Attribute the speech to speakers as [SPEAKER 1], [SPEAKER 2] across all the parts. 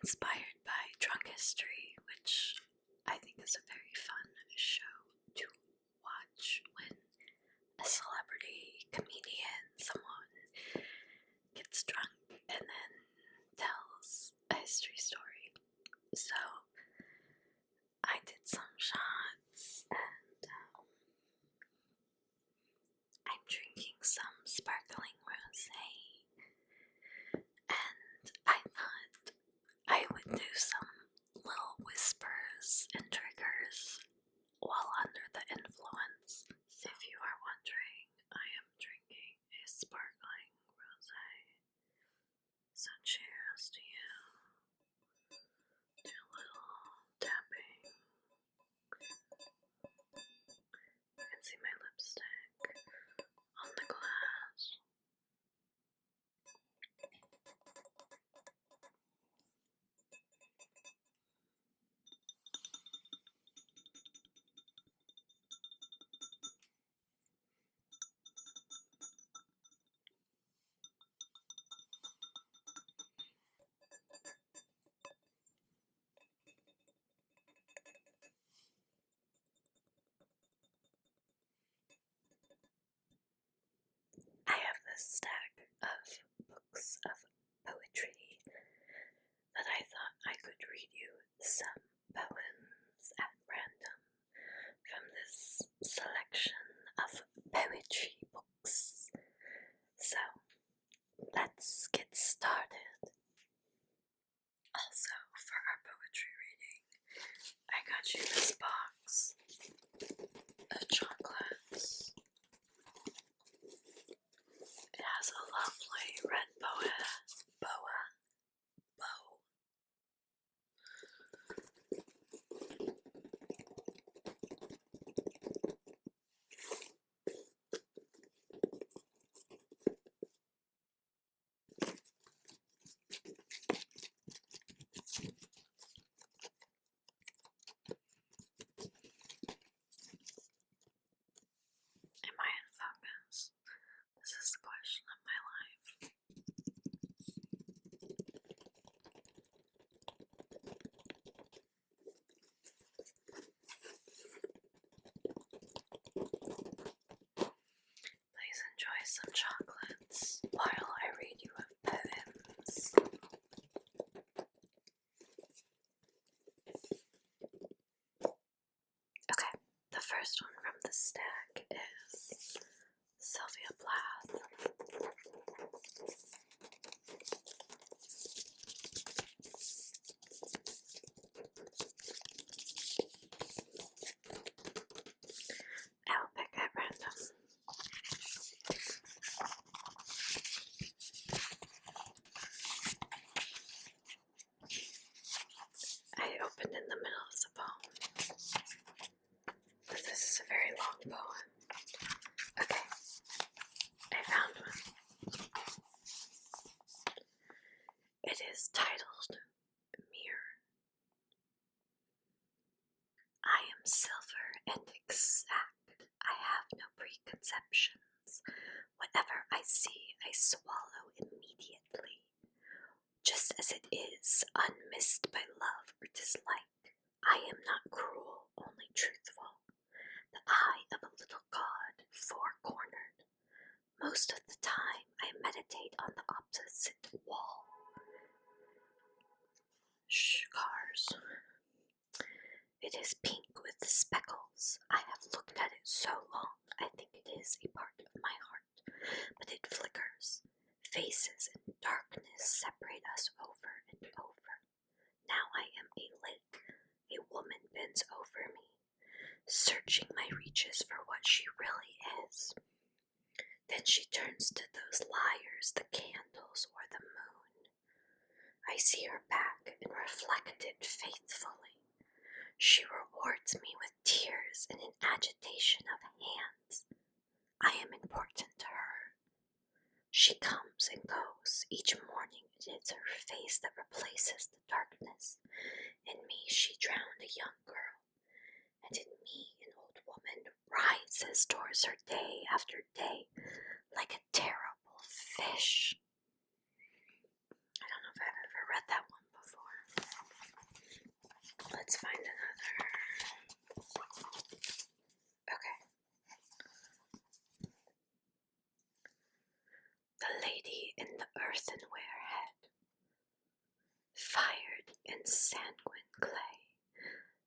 [SPEAKER 1] inspired by Drunk History, which I think is a very fun show to watch when a celebrity, comedian, someone gets drunk and then tells a history story. So I did some shots and I'm drinking some sparkling rosé, and I thought I would do some little whispers and triggers while under the influence. So if you are wondering, I am drinking a sparkling rosé. So cheers to you. Do a little tapping. You can see my lipstick on the glass. I have this stack of books of poetry that I thought I could read you some poems at random from this selection of poetry books. So let's get started. Also, for our poetry reading, I got you this box of chocolates. It has a lovely red bow. Am I in focus? This is the question of my life. Please enjoy some chocolates while I read you a poems. Okay, the first one from the stack is Sylvia Plath. I'll pick at random. I opened in the middle of the poem, but this is a very long poem. Okay, I found one. It is titled Mirror. I am silver and exact. I have no preconceptions. Whatever I see, I swallow immediately. Just as it is, unmissed by love or dislike. I am not cruel, only truthful. The eye of a little god, four-cornered. Most of the time, I meditate on the opposite wall. Cars. It is pink with speckles. I have looked at it so long, I think it is a part of my heart, but it flickers. Faces and darkness separate us over and over. Now I am a lake. A woman bends over me, searching my reaches for what she really is. Then she turns to those liars, the candles or the moon. I see her back and reflect it faithfully. She rewards me with tears and an agitation of hands. I am important to her. She comes and goes. Each morning it is her face that replaces the darkness. In me she drowned a young girl, and in me an old woman rises towards her day after day like a terrible fish. I don't know if I've ever read that one before. and sanguine clay.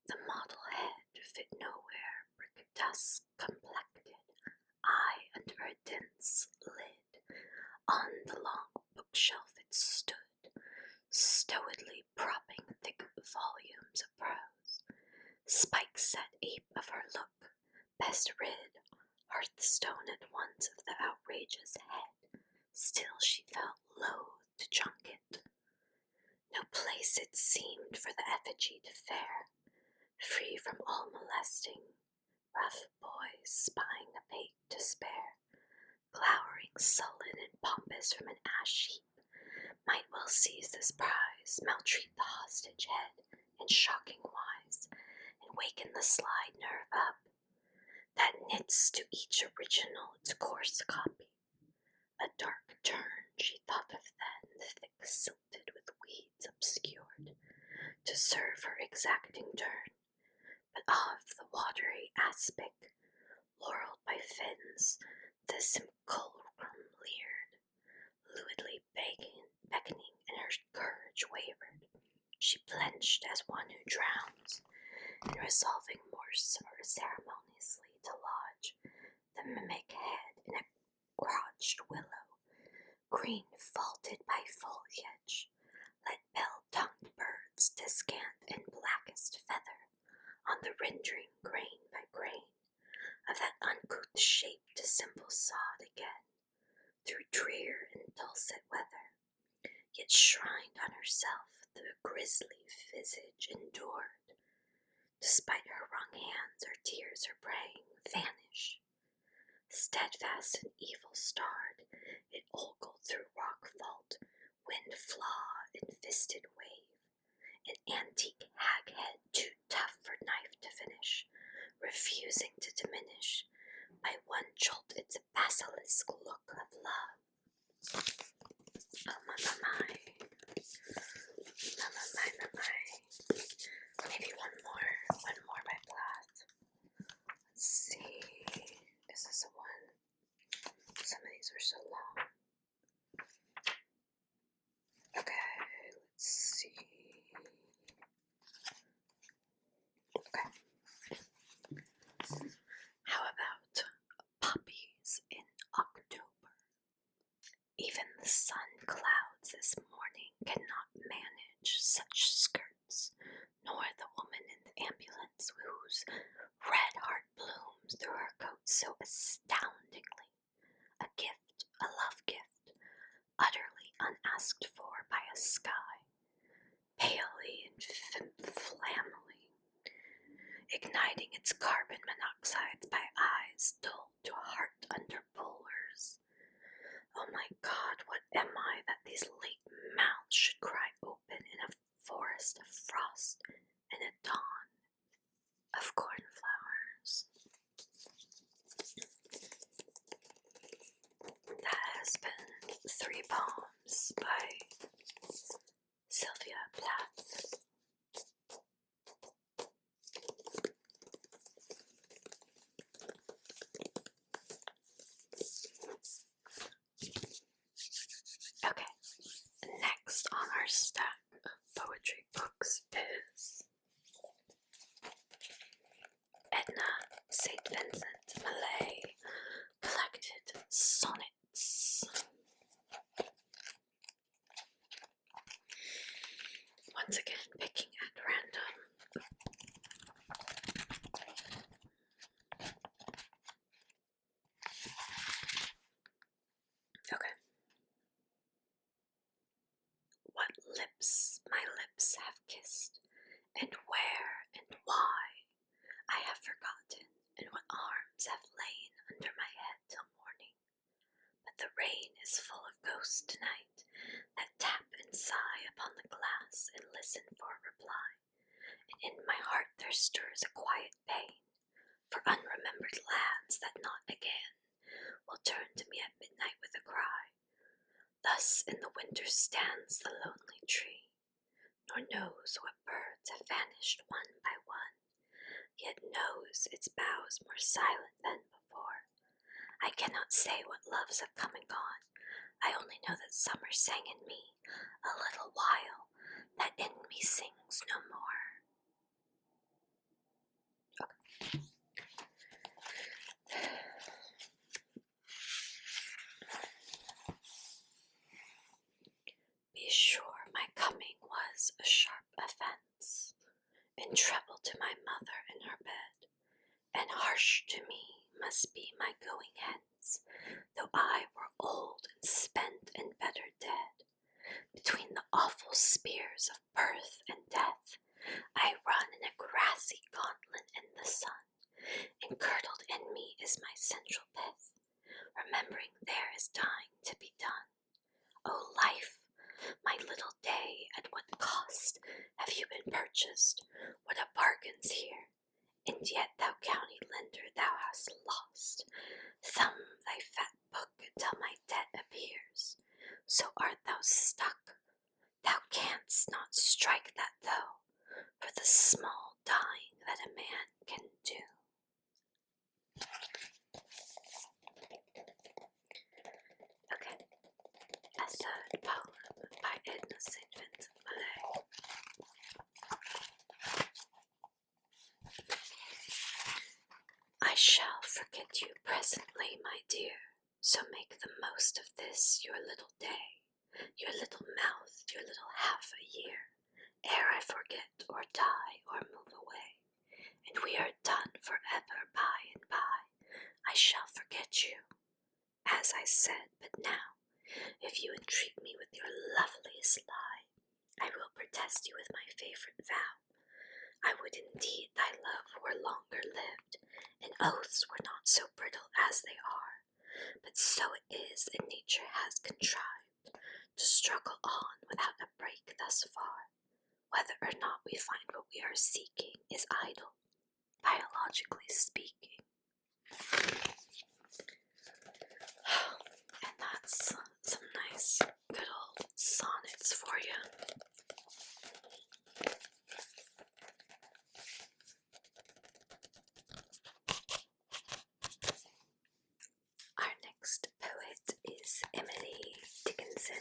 [SPEAKER 1] The model head fit nowhere, brick dust complected, eye under a dense lid. On the long bookshelf it stood, stolidly propping thick volumes of prose. Spike set ape of her look, best rid, hearthstone at once of the outrageous head. Still she felt loath to junket. No place it seemed for the effigy to fare, free from all molesting, rough boys spying a bait to spare, glowering sullen and pompous from an ash heap, might well seize this prize, maltreat the hostage head in shocking wise, and waken the sly nerve up, that knits to each original its coarse copy. A dark turn she thought of then, thick silted with weeds obscured, to serve her exacting turn, but of the watery aspic, laureled by fins, the simulacrum leered, lewdly beckoning, and her courage wavered. She blenched as one who drowns, and resolving more ceremoniously to lodge the mimic head in a crotched willow, green vaulted by foliage, let bell-tongued birds descant in blackest feather on the rendering grain by grain of that uncouth shape to simple sod again, through drear and dulcet weather, yet shrined on herself the grisly visage endured. Despite her wrung hands, her tears, her praying, vanish. Steadfast and evil-starred, it ogled through rock vault, wind flaw, and fisted wave, an antique hag-head too tough for knife to finish, refusing to diminish by one jolt its basilisk look of love. Oh my. Maybe one more by Plath. Let's see, is this a one? Some of these are so long. Okay, let's see. Okay. How about poppies in October? Even the sun clouds this morning cannot manage such skirts, nor the woman in the ambulance whose red heart blooms through her coat so astoundingly. A gift, a love gift, utterly unasked for by a sky, palely and flammily, igniting its carbon monoxides by eyes dulled to a heart under bowlers. Oh my God, what am I that these late mouths should cry open in a forest of frost and a dawn of cornflowers? That has been 3 poems by Sylvia Plath. Okay, next on our stack of poetry books is Edna St. Vincent Millay Collected Sonnets. Once again, picking at random. Okay. What lips my lips have kissed, and where and why I have forgotten, and what arms have lain under my head till morning. But the rain is full of ghosts tonight, that tap and sigh upon the glass and listen for a reply, and in my heart there stirs a quiet pain for unremembered lads that not again will turn to me at midnight with a cry. Thus in the winter stands the lonely tree, nor knows what birds have vanished one by one, yet knows its boughs more silent than before. I cannot say what loves have come and gone, I only know that summer sang in me a little while, that in me sings no more. Okay. Be sure my coming was a sharp offence, and trouble to my mother in her bed, and harsh to me must be my going hence, though I were old and spent and better dead. Between the awful spears of birth and death, I run in a grassy gauntlet in the sun, and curdled in me is my central pith, remembering there is dying to be done. O life, my little day, at what cost have you been purchased? What a bargain's here! And yet thou county lender, thou hast lost. Thumb thy fat book until my debt appears. So art thou stuck. Thou canst not strike that though, for the small dying that a man can do. Okay, a third poem by Edna St. Vincent Millay. I shall forget you presently, my dear, so make the most of this your little day, your little mouth, your little half a year, ere I forget or die or move away, and we are done forever by and by. I shall forget you, as I said, but now, if you entreat me with your loveliest lie, I will protest you with my favourite vow. I would indeed thy love were longer lived, and oaths were not so brittle as they are, but so it is that nature has contrived to struggle on without a break thus far. Whether or not we find what we are seeking is idle, biologically speaking. And that's some nice, good old sonnets for you. Our next poet is Emily Dickinson.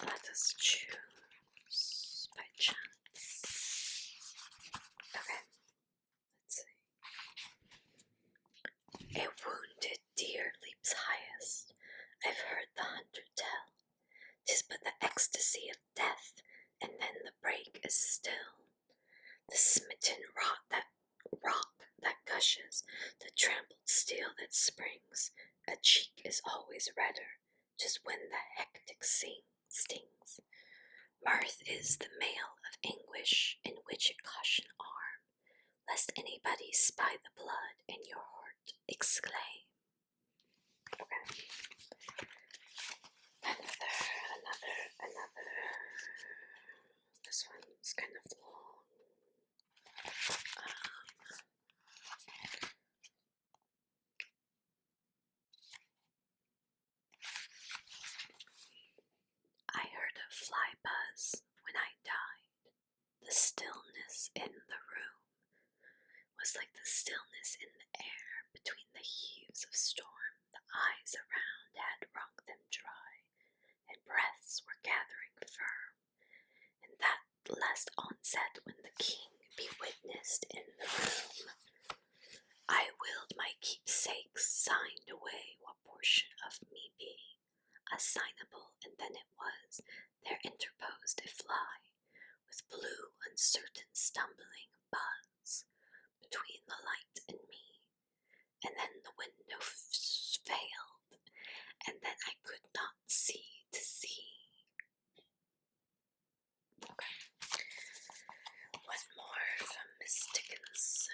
[SPEAKER 1] Let us choose by chance. Okay, let's see. A wounded deer leaps highest, I've heard the hunter tell. 'Tis but the ecstasy of death, and then the break is still. The smitten rock that gushes, the trampled steel that springs, a cheek is always redder, just when the hectic stings. Mirth is the mail of anguish, in which it caution arm, lest anybody spy the blood in your heart exclaim. Okay. Another. This one's kind of long. I heard a fly buzz when I died. The stillness in the room was like the stillness in the air between the heaves of storm. The eyes around had wrung them dry, and breaths were gathering firm. And that last onset when the king be witnessed in the room, I willed my keepsakes signed away, what portion of me being assignable, and then it was there interposed a fly, with blue uncertain stumbling buzz between the light and me, and then the window failed, and then I could not see to see. Okay. One more from Miss Dickinson.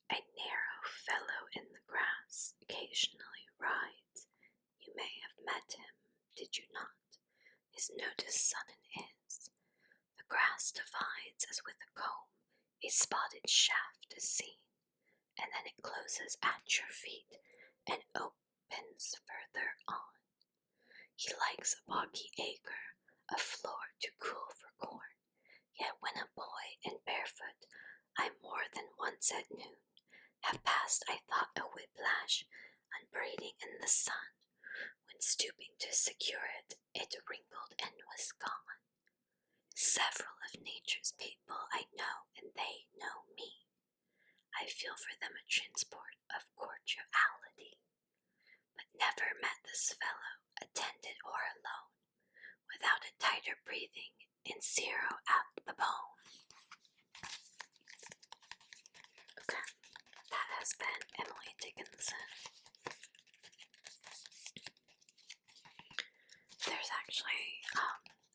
[SPEAKER 1] A narrow fellow in the grass occasionally rides. You may have met him, did you not? His notice sudden is. The grass divides as with a comb, a spotted shaft is seen, and then it closes at your feet, and opens further on. He likes a boggy acre, a floor too cool for corn. Yet when a boy and barefoot, I more than once at noon have passed, I thought a whiplash, unbraiding in the sun. When stooping to secure it, it wrinkled and was gone. Several of nature's people I know, and they know me. I feel for them a transport of cordiality, but never met this fellow, attended or alone, without a tighter breathing and zero at the bone. Okay, that has been Emily Dickinson. There's actually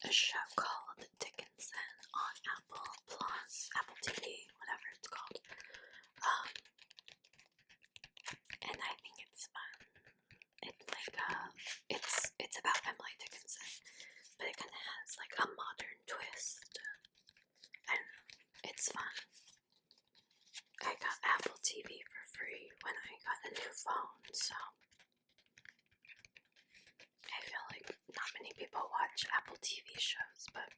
[SPEAKER 1] a show called Dickinson on Apple Plus, Apple TV, whatever it's called. And I think it's fun. It's like it's about Emily Dickinson, but it kind of has like a modern twist. I don't know. It's fun. I got Apple TV for free when I got a new phone, so I feel like not many people watch Apple TV shows, but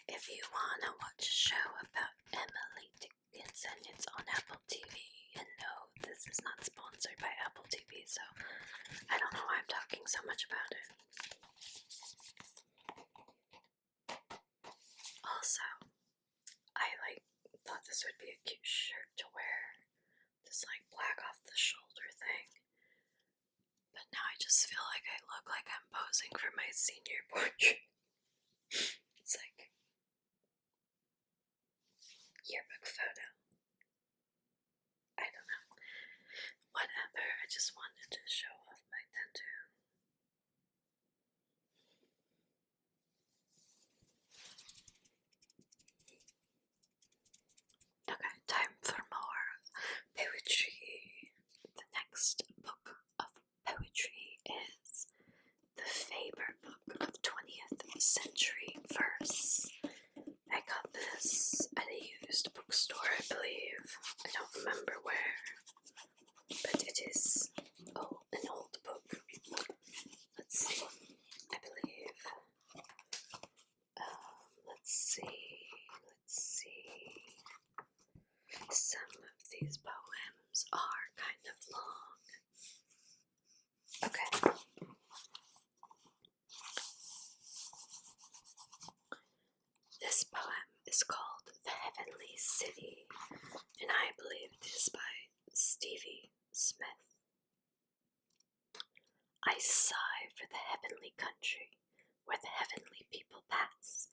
[SPEAKER 1] if you want to watch a show about Emily Dickinson, it's on Apple TV. And no, this is not sponsored by Apple TV, so I don't know why I'm talking so much about it. Also, I thought this would be a cute shirt to wear, this black off the shoulder thing. But now I just feel like I look like I'm posing for my senior portrait. It's like yearbook photo. I don't know. Whatever, I just wanted to show off my tattoo. Okay, time for more poetry. The next book of poetry is The Faber Book of 20th Century Verse. I got this at a used bookstore, I believe. I don't remember where, but it is an old book. Let's see. I believe. Let's see. Some of these poems are kind of long. Okay. This poem is called The Heavenly City, and I believe it is by Stevie Smith. I sigh for the heavenly country, where the heavenly people pass,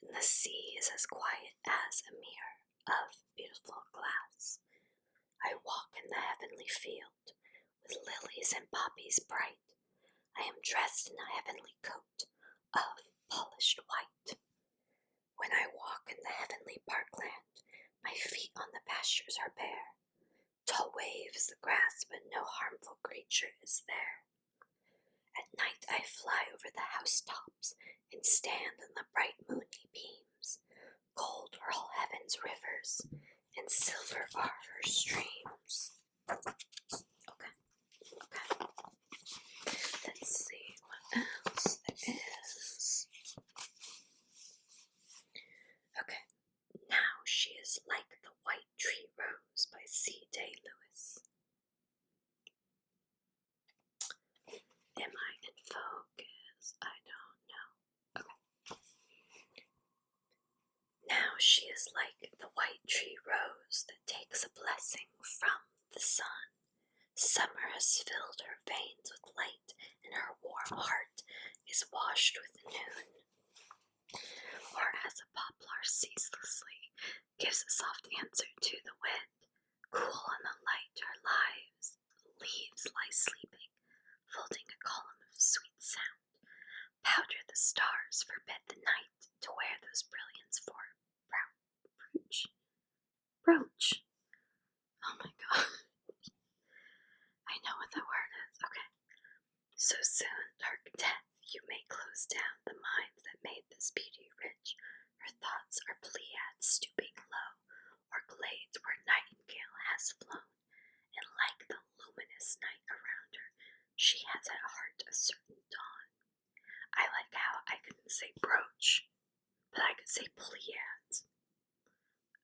[SPEAKER 1] and the sea is as quiet as a mirror of beautiful glass. I walk in the heavenly field, with lilies and poppies bright. I am dressed in a heavenly coat of polished white. When I walk in the heavenly parkland, my feet on the pastures are bare. Tall waves the grass, but no harmful creature is there. At night I fly over the housetops and stand in the bright moony beams. Gold are all heaven's rivers, and silver are her streams. Okay. Let's see what else there is. Okay. Now she is like the white tree rose by C.D. Lewis. Am I in focus? I don't know. Okay. Now she is like the white tree rose that takes a blessing from the sun. Summer has filled her veins with light, and her warm heart is washed with noon. Or as a poplar ceaselessly gives a soft answer to the wind, cool in the light her leaves lie sleeping, folding a column of sweet sound. Powder the stars, forbid the night to wear those brilliants for brooch. Oh my god. I know what that word is. Okay. So soon, dark death, you may close down the minds that made this beauty rich. Her thoughts are Pleiads stooping low, or glades where nightingale has flown, and like the luminous night around her, she has at heart a certain dawn. I like how I couldn't say brooch, but I could say Pleiades.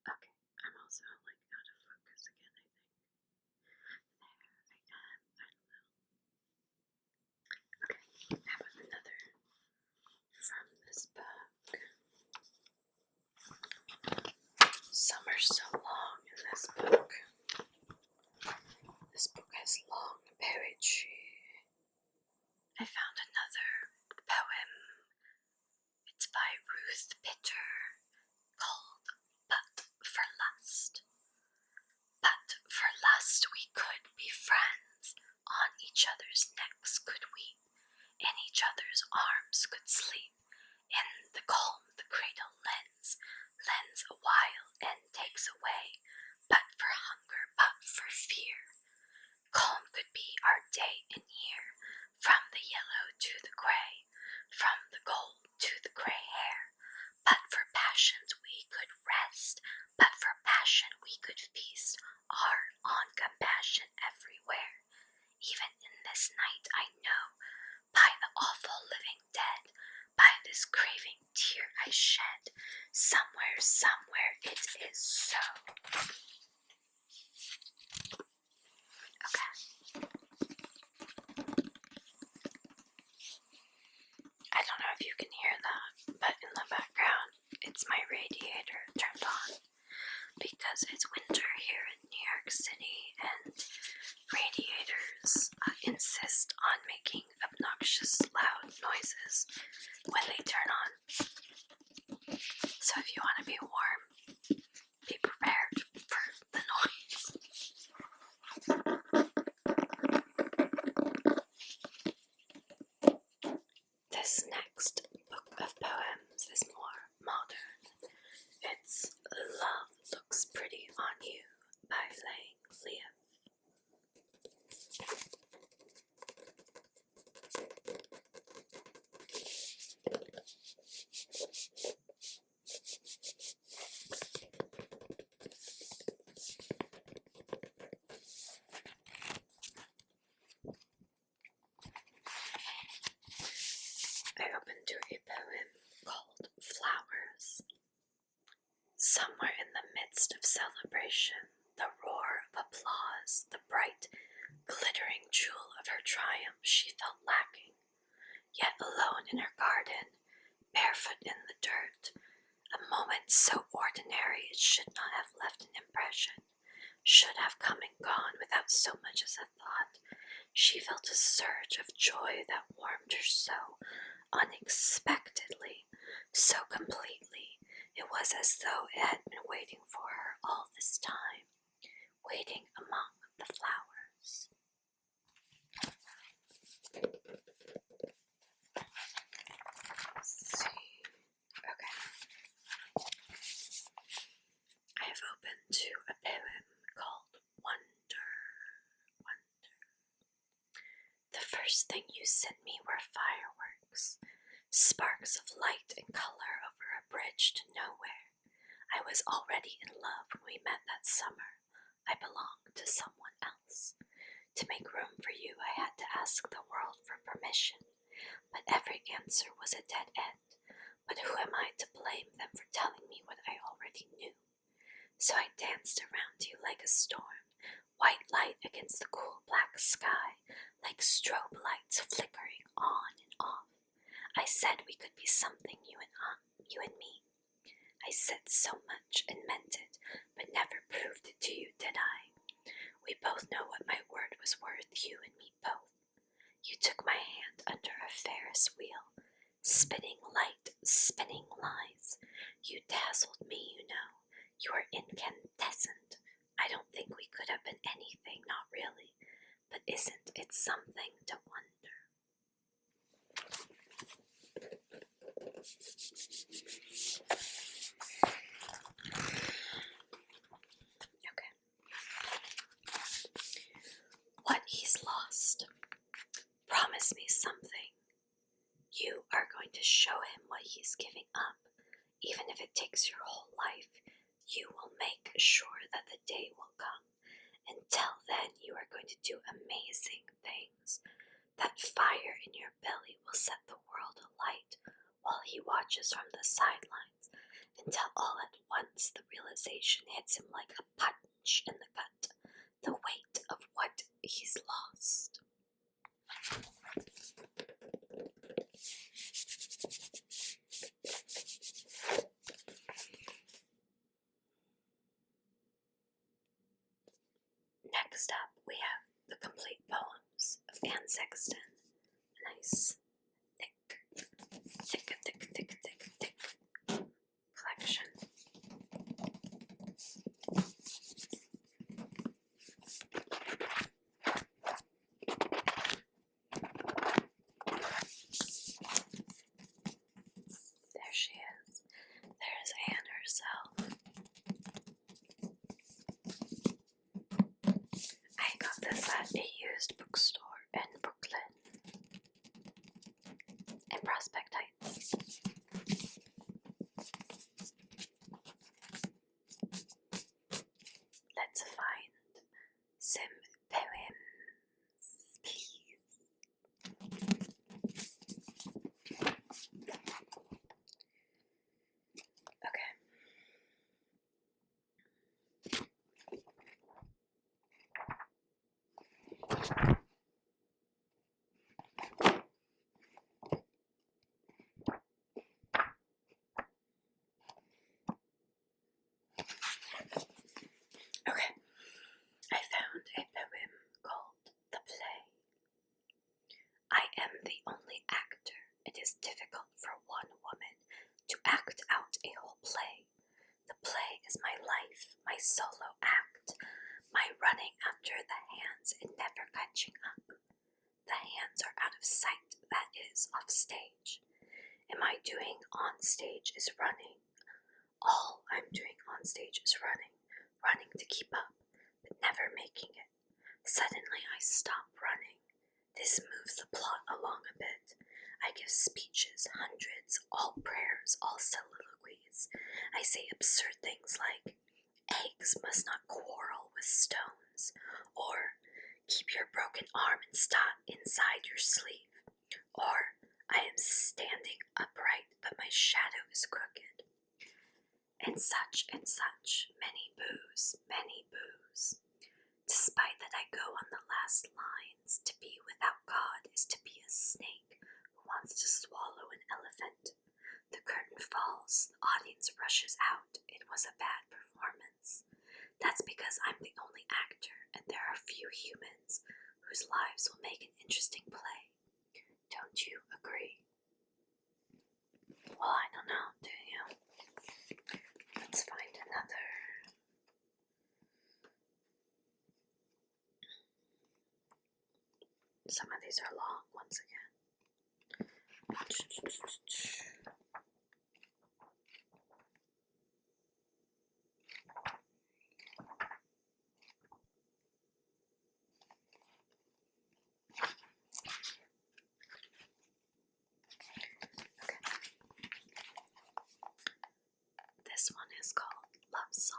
[SPEAKER 1] Okay, I'm also like out of focus again, I think. There I am, I don't know. Okay, how about another from this book? Some are so long in this book. This book has long poetry. I found another poem. It's by Ruth Pitter, called But for Lust. But for lust we could be friends, on each other's necks could weep, in each other's arms could sleep. In the calm the cradle lends a while and takes away, but for hunger, but for fear. Calm could be our day and year, from the yellow to the gray, from the gold to the gray hair. But for passions we could rest, but for passion we could feast, art on compassion everywhere. Even in this night I know, by the awful living dead, by this craving tear I shed, somewhere it is so. Okay. I don't know if you can hear that, but in the background, it's my radiator turned on because it's winter here in New York City and radiators insist on making obnoxious loud noises when they turn on. So if you want to be warm, be prepared for the noise. This next book of poems is more modern. It's Love Looks Pretty on You by Lang Liam. I opened to a poem called Flowers. Somewhere in the midst of celebration, the roar of applause, the bright, glittering jewel of her triumph she felt lacking. Yet alone in her garden, barefoot in the dirt, a moment so ordinary it should not have left an impression, should have come and gone without so much as a thought. She felt a surge of joy that warmed her so unexpectedly, so completely. It was as though it had been waiting for her all this time, waiting among the flowers. Let's see. Okay. I have opened to a poem called Wonder. The first thing you sent me were fireworks, sparks of light and color over a bridge to nowhere. I was already in love when we met that summer. I belonged to someone else. To make room for you, I had to ask the world for permission, but every answer was a dead end. But who am I to blame them for telling me what I already knew? So I danced around you like a storm, white light against the cool black sky, like strobe lights flickering on and off. I said we could be something, you and me. I said so much and meant it, but never proved it to you, did I? We both know what my word was worth, you and me both. You took my hand under a Ferris wheel, spinning light, spinning lies. You dazzled me, you know. You were incandescent. I don't think we could have been anything, not really, but isn't it something to wonder? Okay. What he's lost. Promise me something. You are going to show him what he's giving up. Even if it takes your whole life, you will make sure that the day will come, Until then, you are going to do amazing things. That fire in your belly will set the world alight while he watches from the sidelines, until all at once the realization hits him like a punch in the gut, the weight of what he's lost. Next up, we have the complete poems of Sexton. Nice, thick collection. There she is. There's Anne herself. I got this at a used bookstore in Brooklyn, in Prospect Heights. Let's find some poems, please. Okay. Okay, I found a poem called The Play. I am the only actor. It is difficult for one woman to act out a whole play. The play is my life, my solo act, my running after the hands and never catching up. The hands are out of sight, that is, off stage. Am I doing on stage is running. All I'm doing on stage is running to keep up, but never making it. Suddenly I stop running. This moves the plot along a bit. I give speeches, hundreds, all prayers, all soliloquies. I say absurd things like, eggs must not quarrel with stones, or keep your broken arm inside your sleeve, or I am standing upright but my shadow is crooked. And such, many boos. Despite that I go on the last lines, to be without God is to be a snake who wants to swallow an elephant. The curtain falls, the audience rushes out. It was a bad performance. That's because I'm the only actor, and there are few humans whose lives will make an interesting play. Don't you agree? Well, I don't know, do you? Let's find another. Some of these are long, once again. Okay. This one is called Love Song.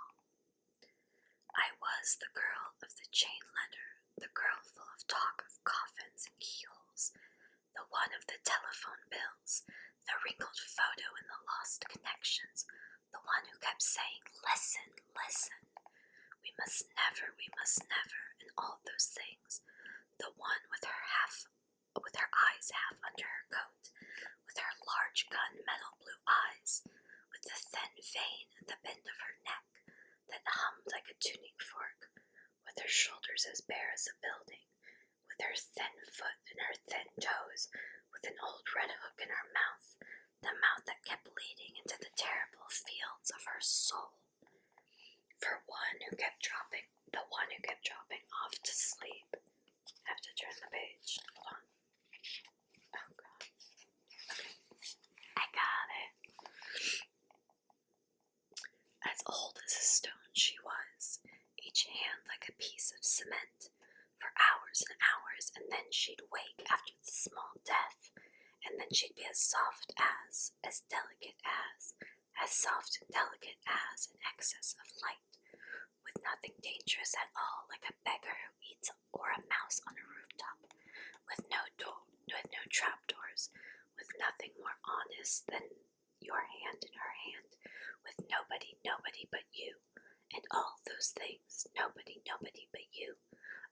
[SPEAKER 1] I was the girl of the chain letter, the girl full of talk of coffins and keyholes, the one of the telephone bills, the wrinkled photo and the lost connections, the one who kept saying, listen, we must never, and all those things, the one with her eyes half under her coat, with her large gun metal blue eyes, with the thin vein at the bend of her neck that hummed like a tuning fork, with her shoulders as bare as a building, with her thin foot and her thin toes, with an old red hook in her mouth, the mouth that kept leading into the terrible fields of her soul. For the one who kept dropping off to sleep. I have to turn the page. Hold on. Oh God. Okay. I got it. As old as a stone she was, each hand like a piece of cement, for hours and hours, and then she'd wake after the small death, and then she'd be as soft as delicate as soft and delicate as an excess of light, with nothing dangerous at all, like a beggar who eats or a mouse on a rooftop, with no trapdoors, with nothing more honest than your hand in her hand, with nobody but you, and all those things, nobody but you.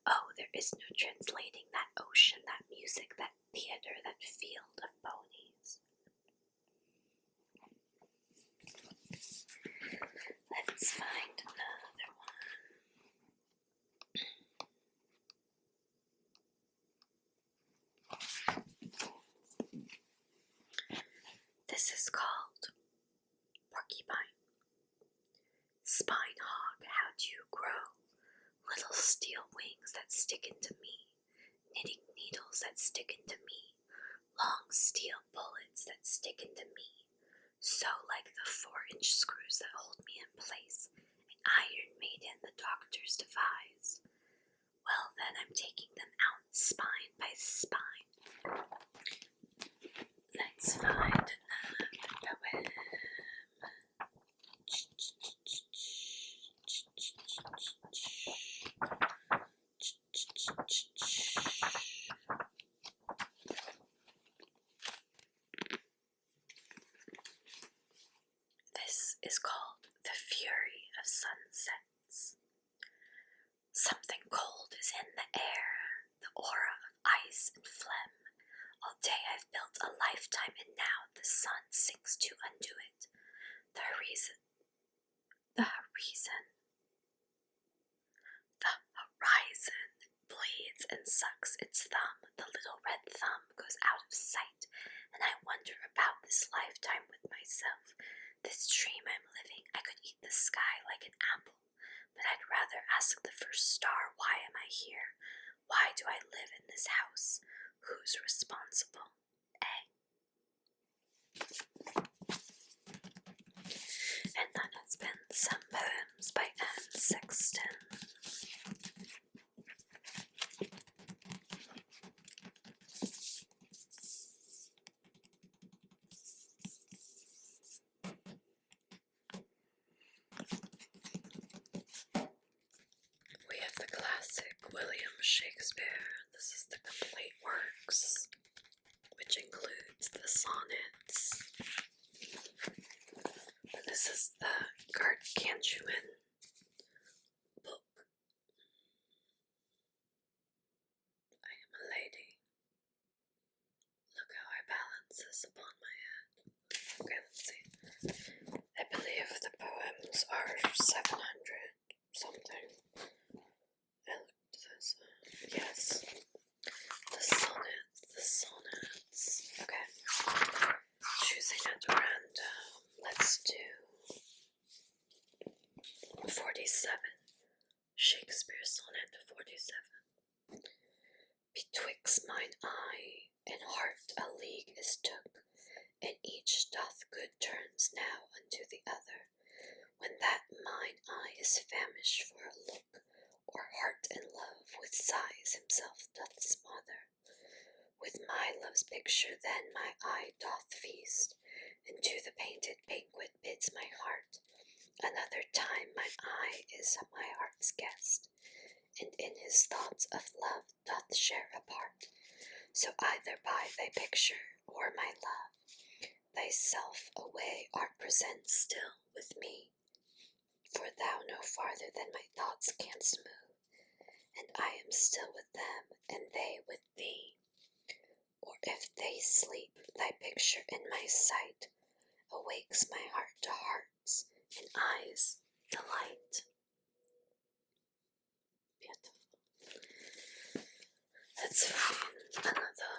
[SPEAKER 1] Oh, there is no translating that ocean, that music, that theater, that field of ponies. Let's find another one. This is called Porcupine. Spine hog, how do you grow? Little steel wings that stick into me, knitting needles that stick into me, long steel bullets that stick into me, so like the 4-inch screws that hold me in place, an iron maiden the doctors devise. Well then, I'm taking them out spine by spine. Let's find another poem. This is called The Fury of Sunsets. Something cold is in the air, the aura of ice and phlegm. All day I've built a lifetime, and now the sun sinks to undo it. The horizon bleeds and sucks its thumb. The little red thumb goes out of sight, and I wonder about this lifetime with myself. This dream I'm living, I could eat the sky like an apple, but I'd rather ask the first star, why am I here? Why do I live in this house? Who's responsible? And that has been some poems by Sexton. We have the classic William Shakespeare. This is the complete works, which includes the sonnets. This is the gargantuan book. I am a lady. Look how I balance this upon my head. Okay, let's see. I believe the poems are 700 something. I looked this up. Yes. The sonnets. Okay. Choosing at random. Let's do 47. Shakespeare sonnet 47. Betwixt mine eye and heart a league is took, and each doth good turns now unto the other. When that mine eye is famished for a look, or heart in love with sighs himself doth smother, with my love's picture then my eye doth feast, and to the painted banquet bids my heart. Another time mine eye is my heart's guest, and in his thoughts of love doth share a part. So either by thy picture or my love, thyself away art present still with me, for thou no farther than my thoughts canst move, and I am still with them, and they with thee. Or if they sleep, thy picture in my sight awakes my heart to hearts and eyes delight. Beautiful. Let's find another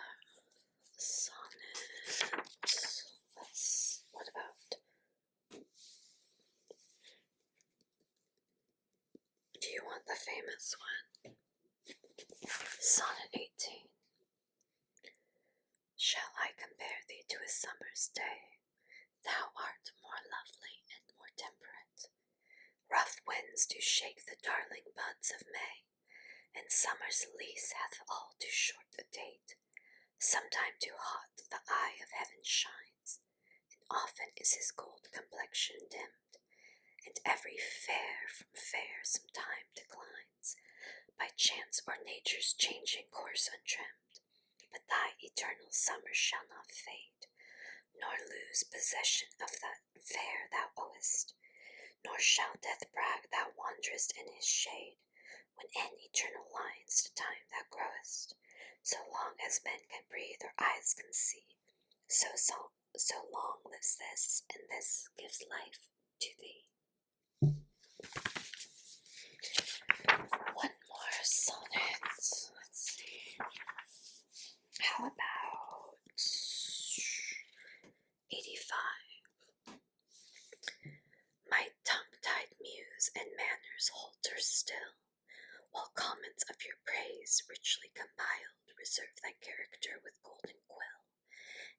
[SPEAKER 1] sonnet. What about? Do you want the famous one? Sonnet 18. Shall I compare thee to a summer's day? Thou art more lovely and more temperate. Rough winds do shake the darling buds of May, and summer's lease hath all too short a date. Sometime too hot the eye of heaven shines, and often is his gold complexion dimmed, and every fair from fair some time declines, by chance or nature's changing course untrimmed. But thy eternal summer shall not fade, nor lose possession of that fair thou owest, nor shall death brag thou wanderest in his shade, when in eternal lines to time thou growest. So long as men can breathe or eyes can see, so long lives this, and this gives life to thee. One more sonnet. Let's see. How about 85? My tongue-tied muse and manners hold her still, while comments of your praise, richly compiled, reserve thy character with golden quill,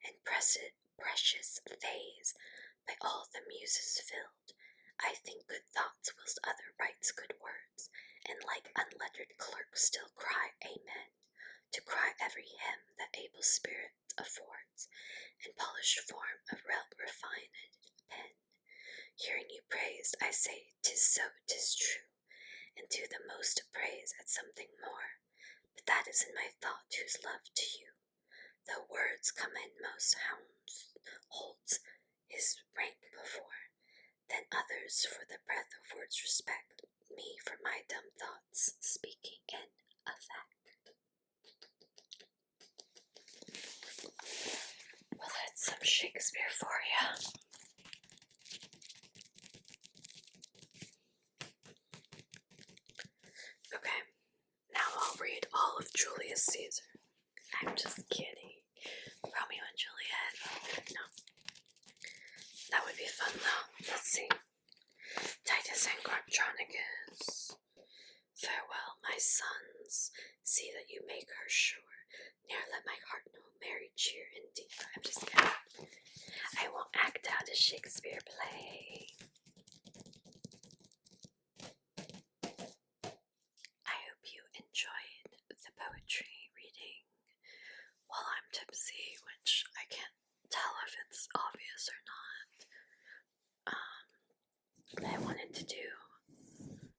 [SPEAKER 1] and precious phase by all the muses filled. I think good thoughts whilst other writes good words, and like unlettered clerks still cry amen, to cry every hymn that able spirit affords, and polished form of refined pen. Hearing you praised, I say 'tis so, 'tis true, and do the most of praise at something more, but that is in my thought whose love to you, though words come in most holds his rank before, then others for the breath of words respect, me for my dumb thoughts speaking in effect. Well, that's some Shakespeare for you. Okay, now I'll read all of Julius Caesar. I'm just kidding. Romeo and Juliet. No. That would be fun though. Let's see. Titus and Andronicus. Farewell, my sons. See that you make her sure. Ne'er let my heart know merry cheer indeed. I'm just kidding. I won't act out a Shakespeare play. I hope you enjoyed the poetry reading while I'm tipsy, which I can't tell if it's obvious or not. I wanted to do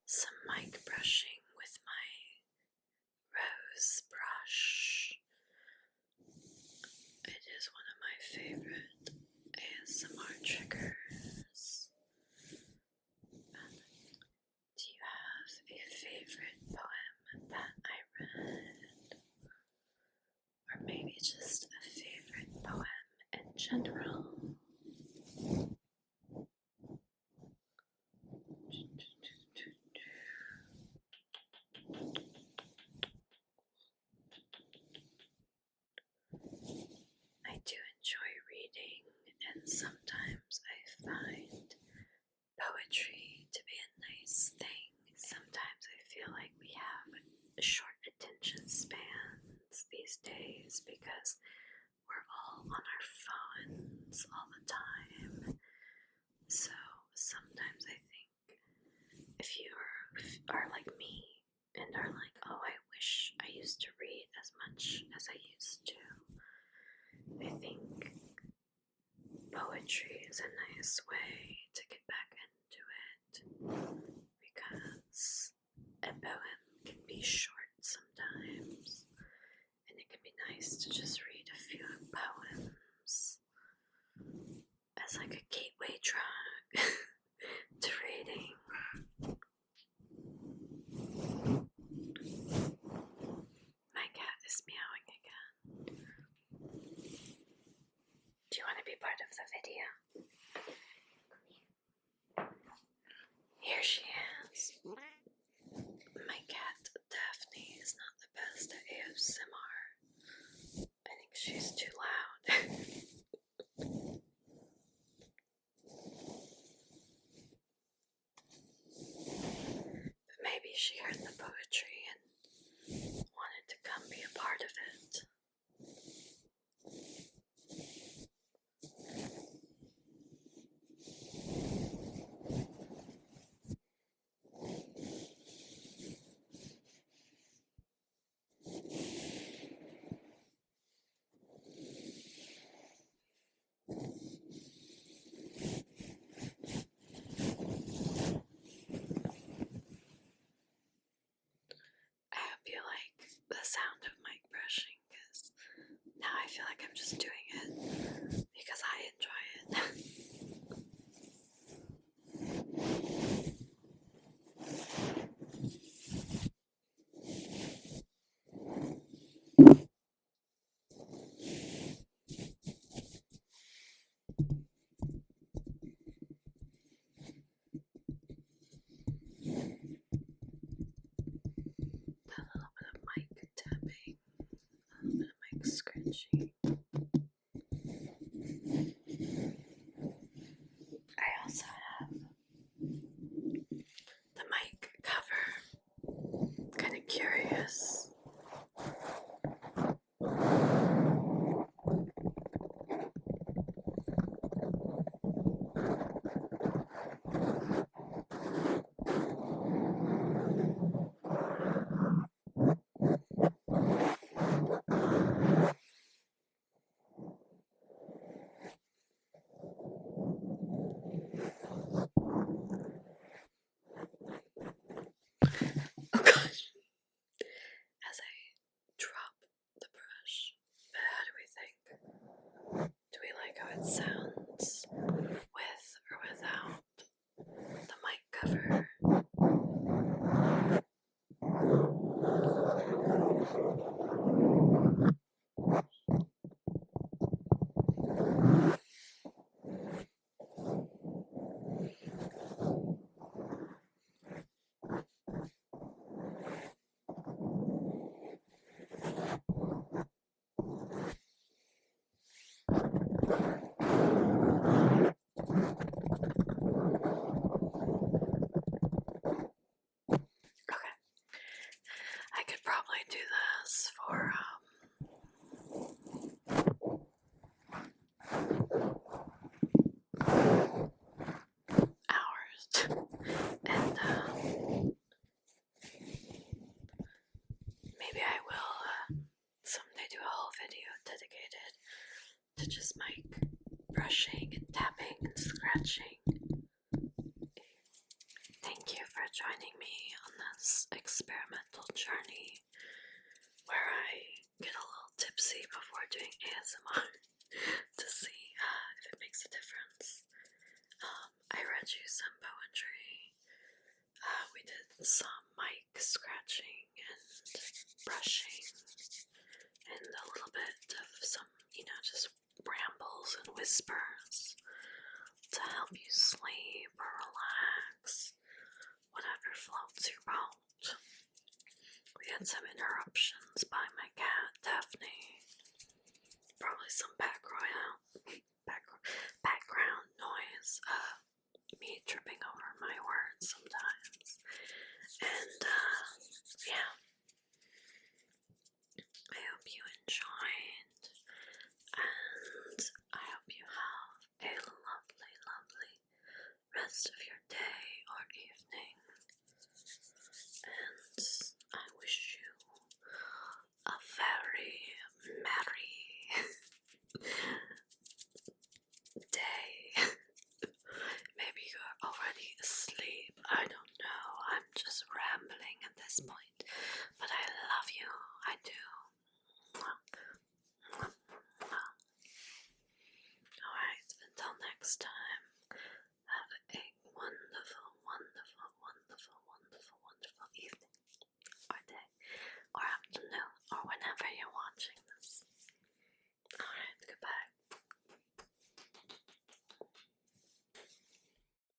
[SPEAKER 1] some mic brushing with my rose brush. It is one of my favorite ASMR triggers. Do you have a favorite poem that I read? Or maybe just a favorite poem in general? I do enjoy reading, and sometimes I find poetry to be a nice thing. Sometimes I feel like we have short attention spans these days because we're all on our phones all the time. So sometimes I think if you are like me and are like, oh, I wish I used to read as much as I used to, I think poetry is a nice way to get back into it, because a poem can be short sometimes, and it can be nice to just read a few poems as like a gateway drug to reading. My cat is meowing again. Do you want to be part of the video? Here she is. My cat Daphne is not the best at ASMR. I think she's too loud. But maybe she heard the poetry and wanted to come be a part of it. sound of mic brushing because now I feel like I'm just doing it because I enjoy it. A little bit of mic tapping, a little bit of mic scratching. I also have the mic cover. Kind of curious. Oh gosh. As I drop the brush, how do we think? Do we like how it sounds with or without the mic cover? Okay, I could probably do this for hours, and maybe I will someday do a whole video dedicated to just mic brushing and tapping and scratching. Thank you for joining me on this experimental journey where I get a little tipsy before doing ASMR to see if it makes a difference. I read you some poetry. We did some mic scratching and brushing and a little bit of some, just rambles and whispers to help you sleep or relax, whatever floats your boat. We had some interruptions by my cat, Daphne. Probably some background noise, me tripping over my words sometimes. And, yeah. I hope you enjoyed, and I hope you have a lovely, lovely rest of your day or evening. And I wish you a very merry day. Maybe you're already asleep. I don't know. I'm just rambling at this point. But I love you. I do. Alright, until next time.